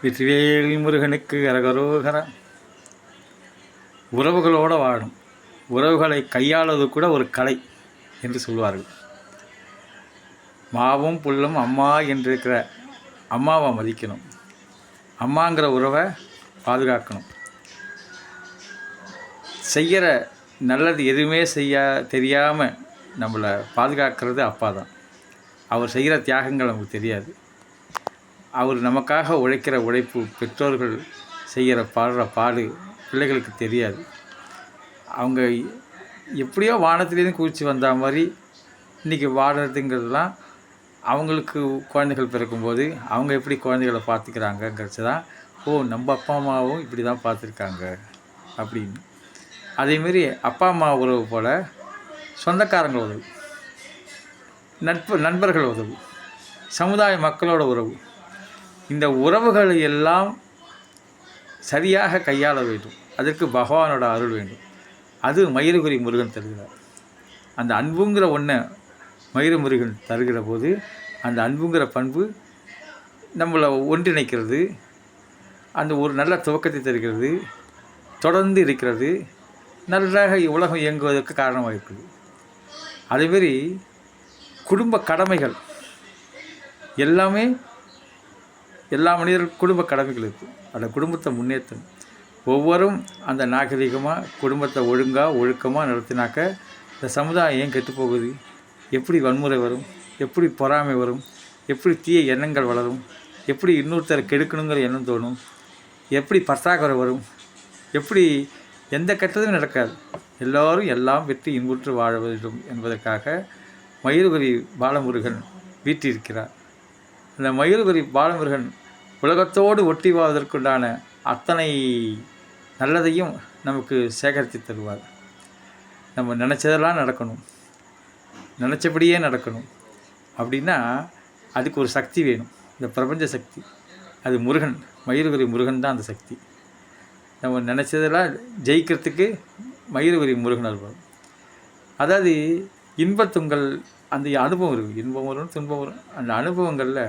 வெற்றிவேல் முருகனுக்கு அரகரோகரா. உறவுகளோடு வாழும், உறவுகளை கையாளுவது கூட ஒரு கலை என்று சொல்வார்கள். மாவும் புல்லும் அம்மா என்றிருக்கிற அம்மாவை மதிக்கணும், அம்மாங்கிற உறவை பாதுகாக்கணும். செய்கிற நல்லது எதுவுமே தெரியாமல் நம்மளை பாதுகாக்கிறது அப்பா தான். அவர் செய்கிற தியாகங்கள் நமக்கு தெரியாது. அவர் நமக்காக உழைக்கிற உழைப்பு, பெற்றோர்கள் செய்கிற பாடுற பாடு பிள்ளைகளுக்கு தெரியாது. அவங்க எப்படியோ வானத்துலேருந்து குதித்து வந்த மாதிரி இன்றைக்கி வாடுறதுங்கிறதுலாம் அவங்களுக்கு குழந்தைகள் பிறக்கும்போது அவங்க எப்படி குழந்தைகளை பார்த்துக்கிறாங்கங்கிறது தான். நம்ம அப்பா அம்மாவும் இப்படி தான் பார்த்துருக்காங்க அப்படின்னு. அதேமாரி அப்பா அம்மா உறவு போல் சொந்தக்காரங்கள் உறவு, நண்பர்கள் உறவு, சமுதாய மக்களோட உறவு, இந்த உறவுகளை எல்லாம் சரியாக கையாள வேண்டும். அதற்கு பகவானோட அருள் வேண்டும். அது மயிலுகுரி முருகன் தருகிறார். அந்த அன்புங்கிற ஒன்றை மயிலுமுருகன் தருகிற போது அந்த அன்புங்கிற பண்பு நம்மளை ஒன்றிணைக்கிறது, அந்த ஒரு நல்ல துவக்கத்தை தருகிறது, தொடர்ந்து இருக்கிறது, நன்றாக உலகம் இயங்குவதற்கு காரணமாக இருக்குது. அதேமாரி குடும்ப கடமைகள் எல்லாமே எல்லா மனிதர்களுக்கும் குடும்ப கடமைகள் இருக்குது. அந்த குடும்பத்தை முன்னேற்றணும். ஒவ்வொரும் அந்த நாகரிகமாக குடும்பத்தை ஒழுக்கமாக நடத்தினாக்க இந்த சமுதாயம் ஏன் கெட்டு போகுது? எப்படி வன்முறை வரும்? எப்படி பொறாமை வரும்? எப்படி தீய எண்ணங்கள் வளரும்? எப்படி இன்னொருத்தரை கெடுக்கணுங்கிற எண்ணம் தோணும்? எப்படி பற்றாக்குறை வரும்? எப்படி எந்த கெட்டதும் நடக்காது? எல்லோரும் எல்லாம் வெற்றி இன்புற்று வாழ வேண்டும் என்பதற்காக மயிலுகுரி பாலமுருகன் வீற்றிருக்கிறார். அந்த மயிலுகுரி பாலமுருகன் உலகத்தோடு ஒட்டி வாழ்வதற்குண்டான அத்தனை நல்லதையும் நமக்கு சேகரித்து தருவார். நம்ம நினச்சதெல்லாம் நடக்கணும், நினச்சபடியே நடக்கணும் அப்படின்னா அதுக்கு ஒரு சக்தி வேணும். இந்த பிரபஞ்ச சக்தி, அது முருகன், மயிலுகுரி முருகன் தான் அந்த சக்தி. நம்ம நினச்சதெல்லாம் ஜெயிக்கிறதுக்கு மயிலுகுரி முருகன் அருள்வார். அதாவது இன்பத்துங்கள் அந்த அனுபவம் இருக்குது. இன்பம் வரும், துன்பம் வரும். அந்த அனுபவங்களில்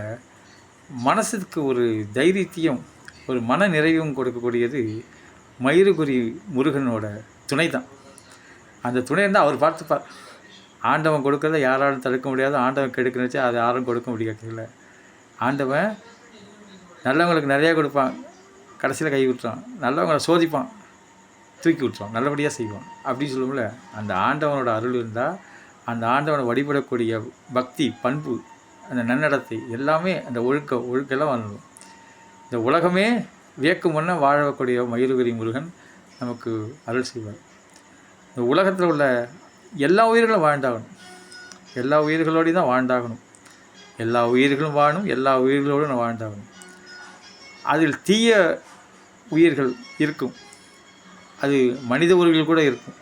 மனசுக்கு ஒரு தைரியத்தையும் ஒரு மன நிறைவும் கொடுக்கக்கூடியது மயிலுகுரி முருகனோட துணை தான். அந்த துணை இருந்தால் அவர் பார்த்துப்பார். ஆண்டவன் கொடுக்கறத யாராலும் தடுக்க முடியாது. ஆண்டவன் கெடுக்க நினச்சா அதை யாரும் கொடுக்க முடியாது. ஆண்டவன் நல்லவங்களுக்கு நிறையா கொடுப்பான், கடைசியில் கை விட்டுறான். நல்லவங்களை சோதிப்பான், தூக்கி விட்டுறான், நல்லபடியாக செய்வான் அப்படின்னு சொல்லுவோம்ல. அந்த ஆண்டவனோட அருள் இருந்தால் அந்த ஆண்டவனை வழிபடக்கூடிய பக்தி, பண்பு, அந்த நன்னடத்தை எல்லாமே அந்த ஒழுக்கெல்லாம் வந்துடும். இந்த உலகமே வியக்கும் முன்ன வாழக்கூடிய மயிலுகுரி முருகன் நமக்கு அருள் செய்வார். இந்த உலகத்தில் உள்ள எல்லா உயிர்களும் வாழ்ந்தாகணும், எல்லா உயிர்களோடையும் தான் வாழ்ந்தாகணும். எல்லா உயிர்களும் வாழணும், எல்லா உயிர்களோடும் நான் வாழ்ந்தாகணும். அதில் தீய உயிர்கள் இருக்கும், அது மனித உயிர்கள் கூட இருக்கும்.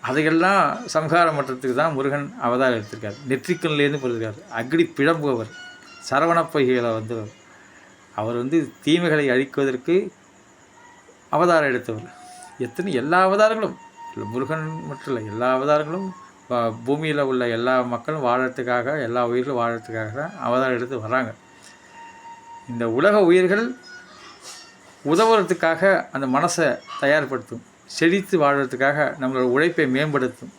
அதையெல்லாம் சம்ஹாரம் பண்ணுறதுக்கு தான் முருகன் அவதாரம் எடுத்திருக்கார். நெற்றிக்கல்லேருந்து பிறந்திருக்கார். அக்னி பிழம்புவர், சரவண பொய்கையில் வந்தவர். அவர் தீமைகளை அழிக்குவதற்கு அவதாரம் எடுத்தவர். எல்லா அவதாரங்களும் இல்லை, முருகன் மட்டும் இல்லை, எல்லா அவதாரங்களும் பூமியில் உள்ள எல்லா மக்களும் வாழறதுக்காக, எல்லா உயிர்களும் வாழறதுக்காக தான் அவதாரம் எடுத்து வராங்க. இந்த உலக உயிர்கள் உதவுறதுக்காக அந்த மனசை தயார்படுத்தும், செழித்து வாழ்கிறதுக்காக நம்மளோட உழைப்பை மேம்படுத்தும்,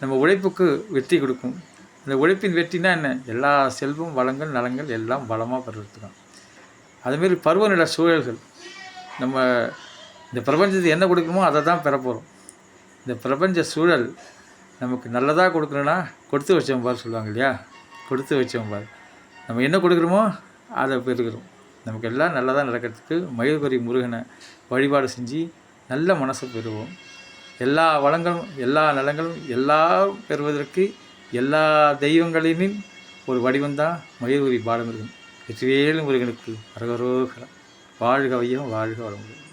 நம்ம உழைப்புக்கு வெற்றி கொடுக்கும். இந்த உழைப்பின் வெற்றினா என்ன? எல்லா செல்வம், வளங்கள், நலங்கள் எல்லாம் பலமாக பெறுறதுதான். அதுமாரி பருவநிலை சூழல்கள், நம்ம இந்த பிரபஞ்சத்துக்கு என்ன கொடுக்கணுமோ அதை தான் பெற போகிறோம். இந்த பிரபஞ்ச சூழல் நமக்கு நல்லதாக கொடுக்கணுன்னா கொடுத்து வச்சவன் பார் சொல்லுவாங்க இல்லையா? கொடுத்து வச்சவன் பார். நம்ம என்ன கொடுக்குறோமோ அதை பெறுகிறோம். நமக்கு எல்லாம் நல்லதாக நடக்கிறதுக்கு மயிலுகுரி முருகனை வழிபாடு செஞ்சு நல்ல மனசை பெறுவோம். எல்லா வளங்களும், எல்லா நலங்களும் எல்லாம் பெறுவதற்கு எல்லா தெய்வங்களின் ஒரு வடிவம்தான் மயிலுகுரி பாலமுருகன். வெற்றிவேல் முருகனுக்கு அரகரோகரா. வாழ்க வையம், வாழ்க வளமுடன்.